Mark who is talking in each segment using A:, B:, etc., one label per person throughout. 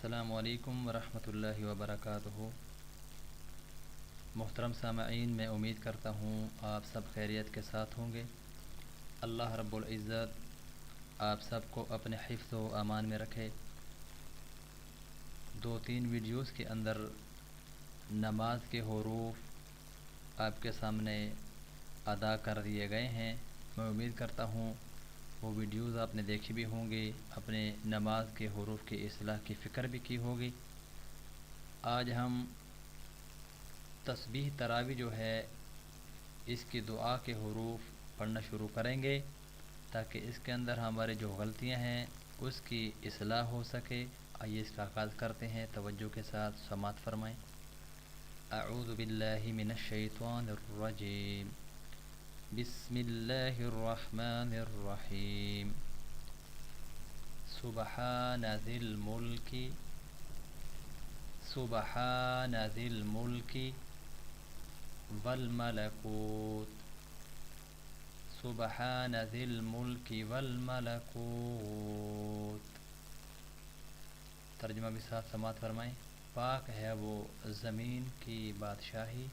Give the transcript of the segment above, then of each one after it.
A: السلام علیکم ورحمۃ اللہ وبرکاتہ۔ محترم سامعین، میں امید کرتا ہوں آپ سب خیریت کے ساتھ ہوں گے۔ اللہ رب العزت آپ سب کو اپنے حفظ و امان میں رکھے۔ 2-3 ویڈیوز کے اندر نماز کے حروف آپ کے سامنے ادا کر دیے گئے ہیں۔ میں امید کرتا ہوں وہ ویڈیوز آپ نے دیکھی بھی ہوں گی، اپنے نماز کے حروف کی اصلاح کی فکر بھی کی ہوگی۔ آج ہم تسبیح تراوی جو ہے اس کی دعا کے حروف پڑھنا شروع کریں گے تاکہ اس کے اندر ہمارے جو غلطیاں ہیں اس کی اصلاح ہو سکے۔ آئیے اس کا آغاز کرتے ہیں، توجہ کے ساتھ سماعت فرمائیں۔ اعوذ باللہ من الشیطان الرجیم، بسم اللہ الرحمن الرحیم۔ سبحان ذی الملک، سبحان ذی الملک والملکوت، سبحان ذی الملک والملکوت۔ ترجمہ بھی ساتھ سماعت فرمائیں۔ پاک ہے وہ زمین کی بادشاہی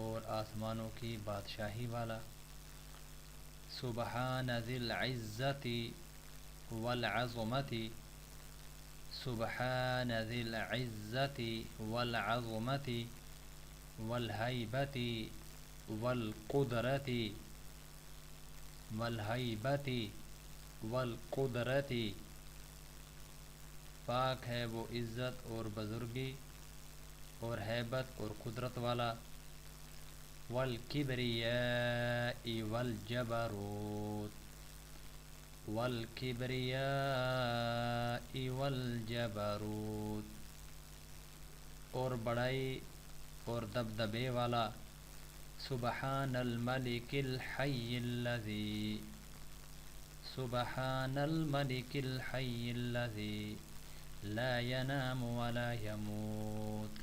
A: اور آسمانوں کی بادشاہی والا۔ سبحان ذی العزت والعظمت، سبحان ذی العزت والعظمت والہیبت والقدرت، والہیبت والقدرت۔ پاک ہے وہ عزت اور بزرگی اور ہیبت اور قدرت والا۔ والکبریاء والجبروت، والکبریاء والجبروت، اور بڑائی اور دبدبے والا۔ سبحان الملک الحی الذی، سبحان الملک الحی الذی لا ینام ولا یموت،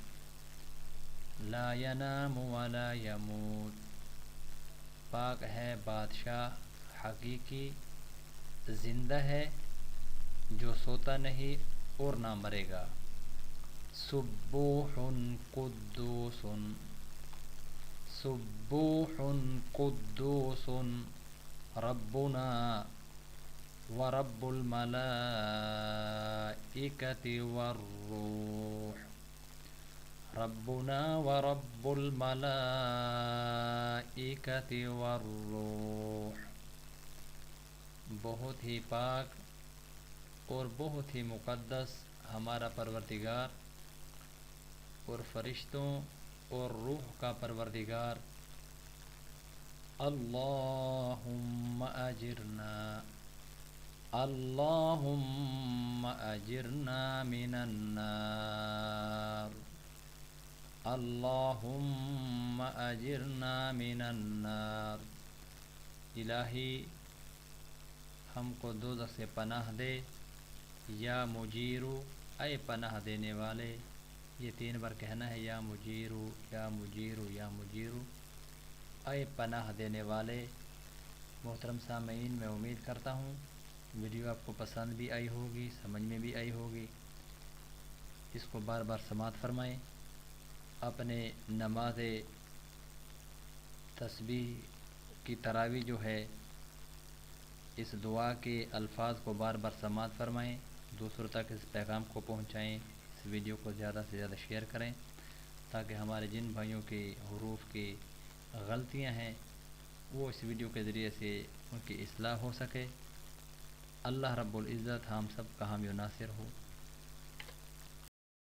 A: لا ینام ولا یموت۔ پاک ہے بادشاہ حقیقی، زندہ ہے جو سوتا نہیں اور نہ مرے گا۔ سبوح قدوس، سبوح قدوس ربنا ورب الملائکۃ والروح، ربنا ورب الملائکۃ والروح۔ بہت ہی پاک اور بہت ہی مقدس ہمارا پروردگار اور فرشتوں اور روح کا پروردگار۔ اللہم اجرنا، اللہم اجرنا من النار، اللہم اجرنا من النار۔ الہی ہم کو دوزخ سے پناہ دے۔ یا مجیرو، اے پناہ دینے والے۔ یہ 3 بار کہنا ہے، یا مجیرو یا مجیرو یا مجیرو، اے پناہ دینے والے۔ محترم سامعین، میں امید کرتا ہوں ویڈیو آپ کو پسند بھی آئی ہوگی، سمجھ میں بھی آئی ہوگی۔ اس کو بار بار سماعت فرمائیں۔ اپنے نماز تسبیح کی تراویح جو ہے اس دعا کے الفاظ کو بار بار سماعت فرمائیں، دوسروں تک اس پیغام کو پہنچائیں۔ اس ویڈیو کو زیادہ سے زیادہ شیئر کریں تاکہ ہمارے جن بھائیوں کی حروف کی غلطیاں ہیں وہ اس ویڈیو کے ذریعے سے ان کی اصلاح ہو سکے۔ اللہ رب العزت ہم سب کا حامی و ناصر ہو۔